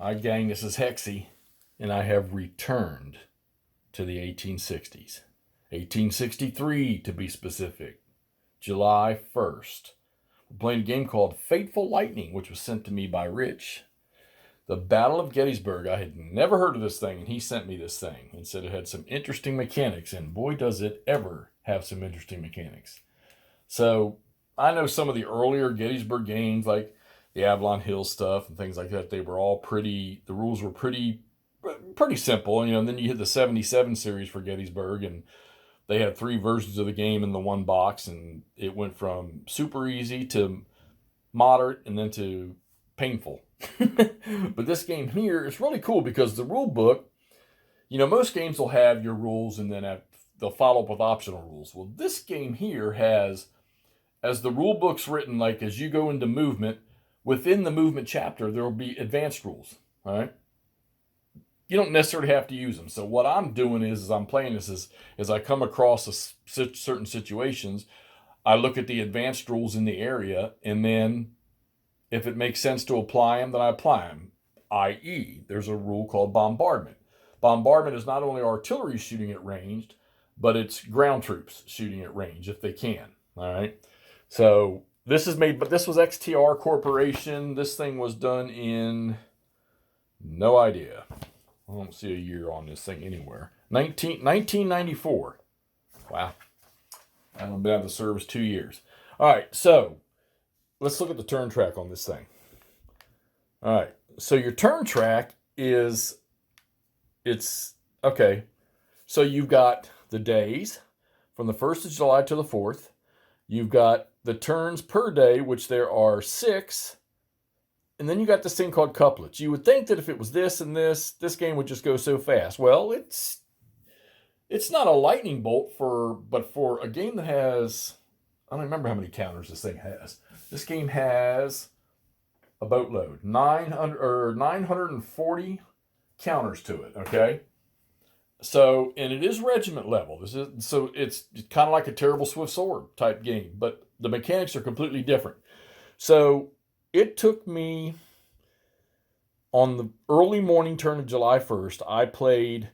Hi gang, this is Hexy, and I have returned to the 1860s. 1863 to be specific. July 1st. We're playing a game called Fateful Lightning, which was sent to me by Rich. The Battle of Gettysburg. I had never heard of this thing, and he sent me this thing and said it had some interesting mechanics, and boy does it ever have some interesting mechanics. So I know some of the earlier Gettysburg games, like the Avalon Hill stuff and things like that, they were all the rules were pretty simple, and then you hit the 77 series for Gettysburg, and they had 3 versions of the game in the one box, and it went from super easy to moderate and then to painful. But this game here is really cool because the rule book, most games will have your rules and then they'll follow up with optional rules. Well, this game here has, as the rule book's written, like as you go into movement, within the movement chapter, there will be advanced rules, all right? You don't necessarily have to use them. So what I'm doing is I'm playing this as I come across certain situations, I look at the advanced rules in the area, and then if it makes sense to apply them, then I apply them, i.e., there's a rule called bombardment. Bombardment is not only artillery shooting at range, but it's ground troops shooting at range if they can, all right? So this was XTR Corporation. This thing was done in, no idea. I don't see a year on this thing anywhere. 1994. Wow. I haven't been out of the service 2 years. All right, so let's look at the turn track on this thing. All right, so your turn track okay. So you've got the days from the 1st of July to the 4th. You've got the turns per day, which there are 6. And then you got this thing called couplets. You would think that if it was this and this game would just go so fast. Well, it's not a lightning bolt but for a game that has, I don't remember how many counters this thing has. This game has a boatload, 940 counters to it, okay? So, and it is regiment level. It's kind of like a Terrible Swift Sword type game, but the mechanics are completely different. So it took me, on the early morning turn of July 1st, I played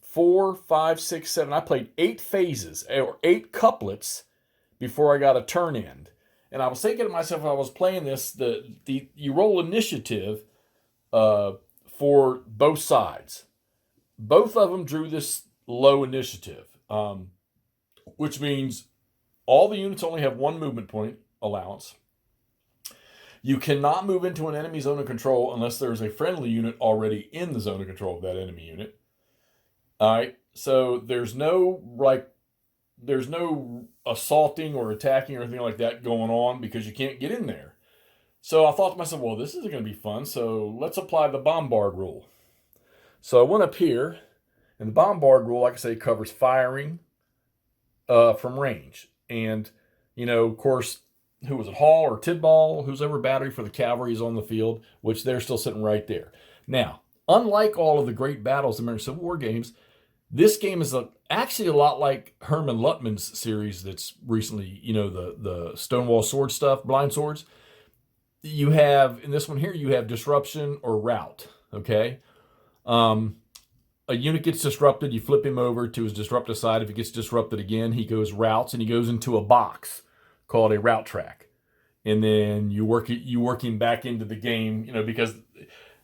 4, 5, 6, 7. I played 8 phases or 8 couplets before I got a turn end. And I was thinking to myself, when I was playing this, you roll initiative for both sides. Both of them drew this low initiative, which means all the units only have 1 movement point allowance. You cannot move into an enemy zone of control unless there's a friendly unit already in the zone of control of that enemy unit. All right, so there's no assaulting or attacking or anything like that going on because you can't get in there. So I thought to myself, well, this isn't going to be fun, so let's apply the bombard rule. So I went up here, and the bombard rule, like I say, covers firing from range. And, of course, who was it, Hall or Tidball, who's ever battery for the cavalry is on the field, which they're still sitting right there. Now, unlike all of the great battles in American Civil War games, this game is actually a lot like Herman Luttman's series that's recently, the Stonewall Sword stuff, blind swords. You have, in this one here, you have disruption or rout, okay? A unit gets disrupted, you flip him over to his disrupted side. If he gets disrupted again, he goes routes, and he goes into a box called a route track. And then you work him back into the game, because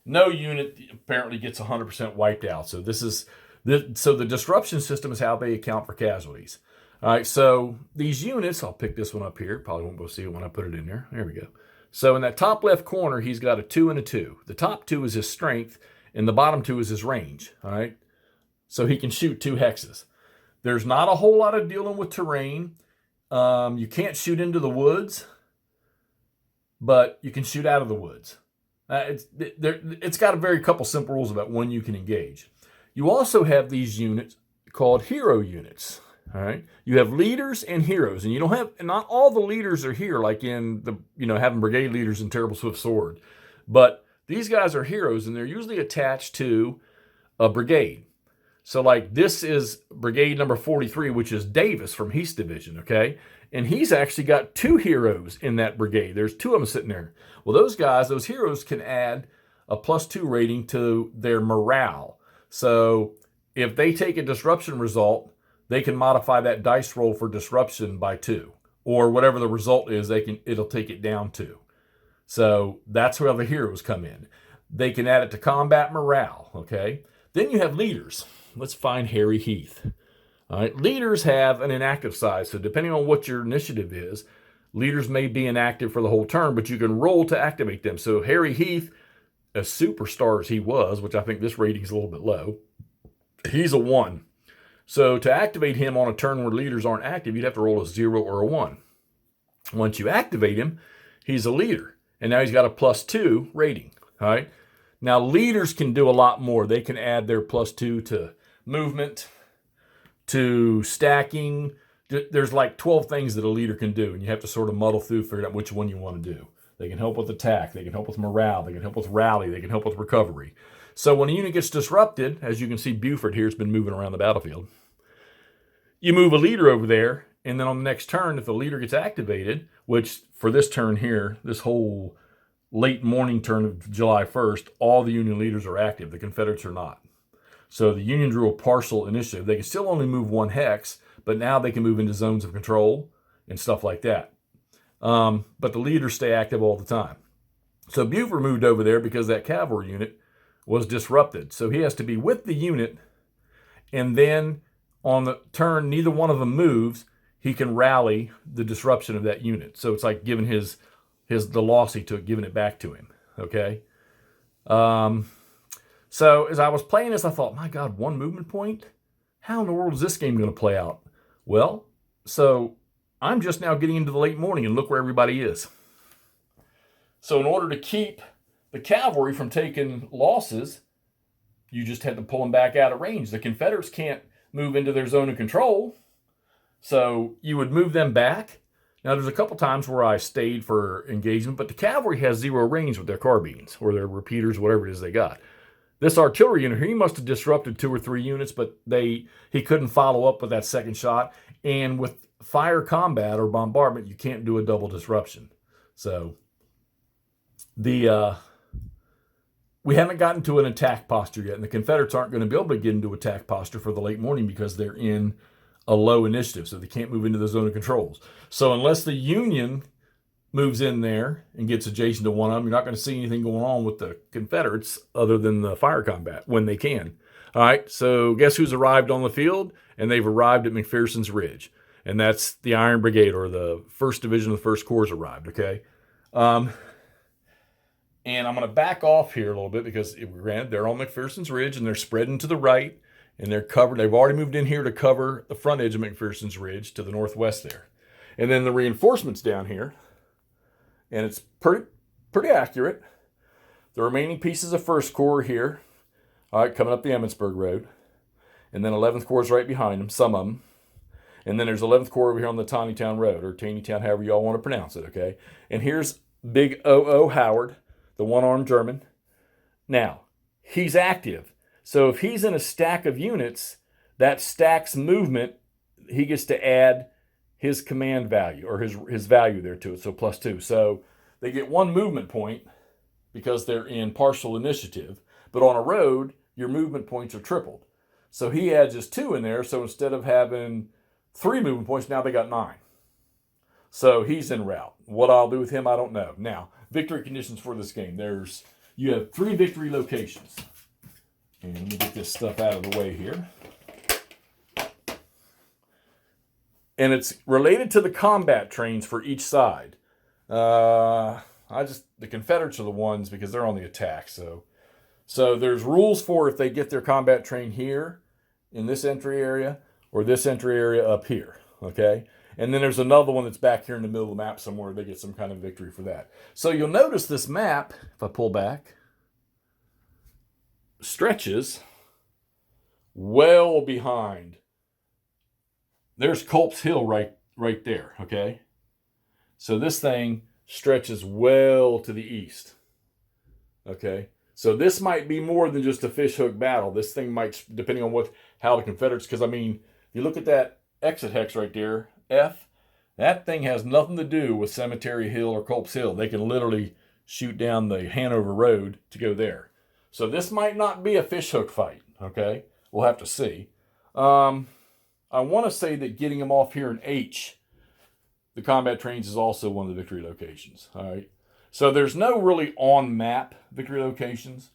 no unit apparently gets 100% wiped out. So the disruption system is how they account for casualties. All right, so these units, I'll pick this one up here. Probably won't be able to see it when I put it in there. There we go. So in that top left corner, he's got a 2 and a 2. The top 2 is his strength, and the bottom 2 is his range, all right? So he can shoot 2 hexes. There's not a whole lot of dealing with terrain. You can't shoot into the woods, but you can shoot out of the woods. It's got a very couple simple rules about when you can engage. You also have these units called hero units, all right? You have leaders and heroes, and not all the leaders are here, like in having brigade leaders in Terrible Swift Sword, but these guys are heroes, and they're usually attached to a brigade. So like this is brigade number 43, which is Davis from Heath's division, okay? And he's actually got 2 heroes in that brigade. There's 2 of them sitting there. Well, those heroes can add a +2 rating to their morale. So if they take a disruption result, they can modify that dice roll for disruption by 2. Or whatever the result is, it'll take it down 2. So that's where the heroes come in. They can add it to combat morale, okay? Then you have leaders. Let's find Harry Heath. All right, leaders have an inactive size, so depending on what your initiative is, leaders may be inactive for the whole turn, but you can roll to activate them. So Harry Heath, as superstar as he was, which I think this rating is a little bit low, he's a 1. So to activate him on a turn where leaders aren't active, you'd have to roll a 0 or a 1. Once you activate him, he's a leader, and now he's got a +2 rating. All right. Now leaders can do a lot more. They can add their +2 to movement, to stacking. There's like 12 things that a leader can do, and you have to sort of muddle through, figure out which one you want to do. They can help with attack. They can help with morale. They can help with rally. They can help with recovery. So when a unit gets disrupted, as you can see, Buford here has been moving around the battlefield. You move a leader over there, and then on the next turn, if the leader gets activated, which for this turn here, this whole late morning turn of July 1st, all the Union leaders are active. The Confederates are not. So the Union drew a partial initiative. They can still only move 1 hex, but now they can move into zones of control and stuff like that. But the leaders stay active all the time. So Buford moved over there because that cavalry unit was disrupted. So he has to be with the unit, and then on the turn, neither one of them moves, he can rally the disruption of that unit. So it's like giving the loss he took, giving it back to him, okay? So as I was playing this, I thought, my God, 1 movement point? How in the world is this game going to play out? Well, so I'm just now getting into the late morning, and look where everybody is. So in order to keep the cavalry from taking losses, you just had to pull them back out of range. The Confederates can't move into their zone of control, so you would move them back. Now, there's a couple times where I stayed for engagement, but the cavalry has 0 range with their carbines or their repeaters, whatever it is they got. This artillery unit here, he must have disrupted 2 or 3 units, but he couldn't follow up with that second shot. And with fire combat or bombardment, you can't do a double disruption. So we haven't gotten to an attack posture yet, and the Confederates aren't going to be able to get into attack posture for the late morning because they're in a low initiative, so they can't move into the zone of controls. So unless the Union moves in there and gets adjacent to one of them, you're not going to see anything going on with the Confederates other than the fire combat when they can. All right, so guess who's arrived on the field? And they've arrived at McPherson's Ridge. And that's the Iron Brigade, or the 1st Division of the 1st Corps arrived, okay? And I'm going to back off here a little bit because, granted, they're on McPherson's Ridge, and they're spreading to the right, and they're covered. They've already moved in here to cover the front edge of McPherson's Ridge to the northwest there. And then the reinforcements down here, and it's pretty accurate. The remaining pieces of 1st Corps here, all right, coming up the Emmitsburg Road. And then 11th Corps is right behind them, some of them. And then there's 11th Corps over here on the Taneytown Road, or Taneytown, however you all want to pronounce it, okay? And here's Big O.O. Howard, the one-armed German. Now, he's active. So if he's in a stack of units, that stack's movement, he gets to add his command value, or his value there to it, so +2. So they get 1 movement point because they're in partial initiative. But on a road, your movement points are tripled. So he adds his 2 in there, so instead of having 3 movement points, now they got 9. So he's en route. What I'll do with him, I don't know. Now, victory conditions for this game. You have 3 victory locations. And let me get this stuff out of the way here. And it's related to the combat trains for each side. The Confederates are the ones because they're on the attack. So there's rules for if they get their combat train here in this entry area or this entry area up here, okay? And then there's another one that's back here in the middle of the map somewhere. They get some kind of victory for that. So you'll notice this map, if I pull back, stretches well behind. There's Culp's Hill right there, okay? So this thing stretches well to the east, okay? So this might be more than just a fishhook battle. This thing might, depending on how the Confederates, because I mean, if you look at that exit hex right there, F, that thing has nothing to do with Cemetery Hill or Culp's Hill. They can literally shoot down the Hanover Road to go there. So this might not be a fishhook fight, okay? We'll have to see. I want to say that getting them off here in H, the combat trains, is also one of the victory locations, all right? So there's no really on-map victory locations.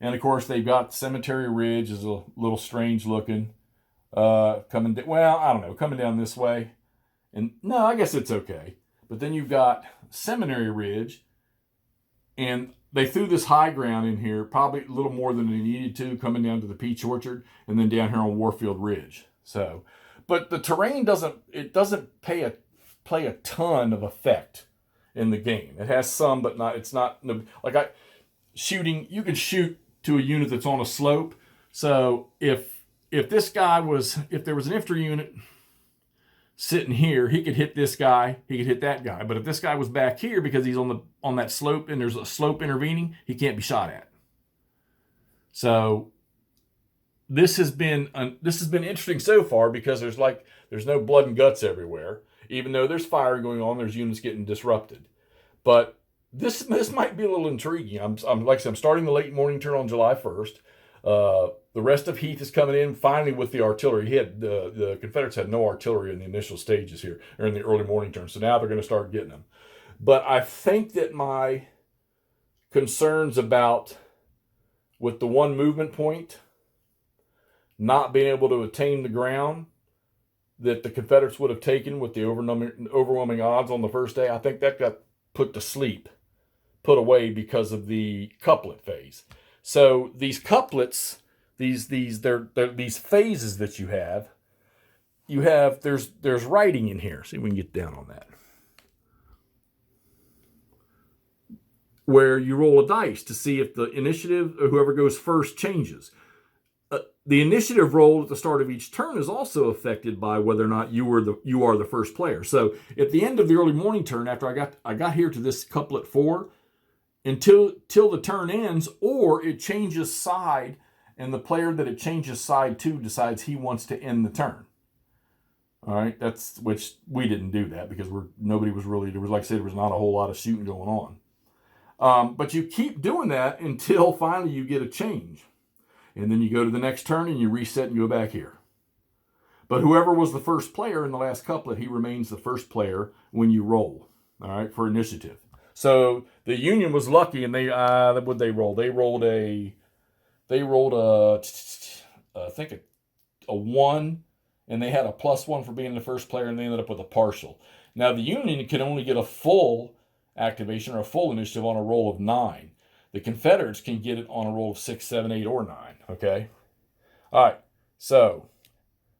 And, of course, they've got Cemetery Ridge is a little strange looking. Coming down this way. And, no, I guess it's okay. But then you've got Seminary Ridge, and they threw this high ground in here, probably a little more than they needed to, coming down to the Peach Orchard, and then down here on Warfield Ridge. So, but the terrain doesn't play a ton of effect in the game. It has some, but not. It's not like shooting. You can shoot to a unit that's on a slope. So if there was an infantry unit sitting here, he could hit this guy, he could hit that guy. But if this guy was back here because he's on that slope and there's a slope intervening, he can't be shot at. So this has been interesting so far because there's no blood and guts everywhere. Even though there's fire going on, there's units getting disrupted. But this might be a little intriguing. I'm starting the late morning turn on July 1st. The rest of Heath is coming in finally with the artillery. The Confederates had no artillery in the initial stages here, or in the early morning turn. So now they're going to start getting them. But I think that my concerns about, with the one movement point, not being able to attain the ground that the Confederates would have taken with the overwhelming odds on the first day, I think that got put away because of the couplet phase. So these couplets, these phases that you have, there's writing in here. See if we can get down on that. Where you roll a dice to see if the initiative or whoever goes first changes. The initiative roll at the start of each turn is also affected by whether or not you are the first player. So at the end of the early morning turn, after I got here to this couplet 4, until the turn ends, or it changes side, and the player that it changes side to decides he wants to end the turn. All right, which we didn't do that because nobody was really, there was, like I said, there was not a whole lot of shooting going on. But you keep doing that until finally you get a change. And then you go to the next turn and you reset and go back here. But whoever was the first player in the last couplet, he remains the first player when you roll, all right, for initiative. So the Union was lucky, and what'd they roll? They rolled a I think a 1, and they had a +1 for being the first player, and they ended up with a partial. Now the Union can only get a full activation or a full initiative on a roll of 9. The Confederates can get it on a roll of 6, 7, 8, or 9, okay? All right, so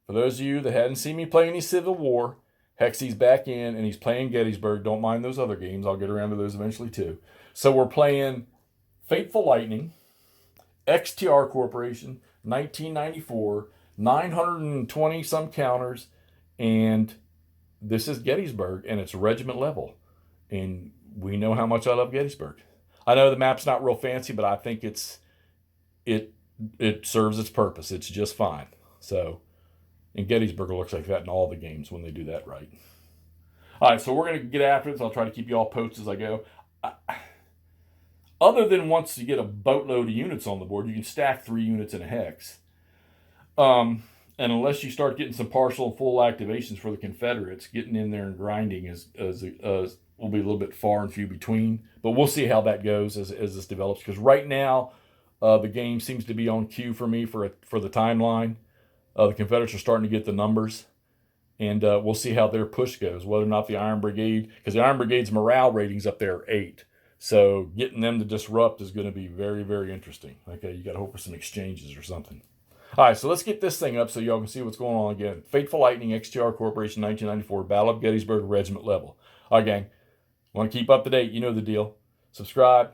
for those of you that hadn't seen me play any Civil War, Hexy's back in, and he's playing Gettysburg. Don't mind those other games. I'll get around to those eventually, too. So we're playing Fateful Lightning, XTR Corporation, 1994, 920-some counters, and this is Gettysburg, and it's regiment level. And we know how much I love Gettysburg. I know the map's not real fancy, but I think it serves its purpose. It's just fine. So, and Gettysburg looks like that in all the games when they do that right. All right, so we're going to get after this. I'll try to keep you all posted as I go. Other than once you get a boatload of units on the board, you can stack 3 units in a hex. And unless you start getting some partial and full activations for the Confederates, getting in there and grinding will be a little bit far and few between. But we'll see how that goes as this develops. Because right now, the game seems to be on cue for me for the timeline. The Confederates are starting to get the numbers. And we'll see how their push goes, whether or not the Iron Brigade, because the Iron Brigade's morale ratings up there are 8. So getting them to disrupt is going to be very, very interesting. Okay, you got to hope for some exchanges or something. All right, so let's get this thing up so y'all can see what's going on again. Fateful Lightning, XTR Corporation, 1994, Battle of Gettysburg, regiment level. All right, gang, want to keep up to date? You know the deal. Subscribe,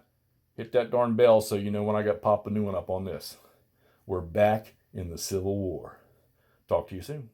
hit that darn bell so you know when I pop a new one up on this. We're back in the Civil War. Talk to you soon.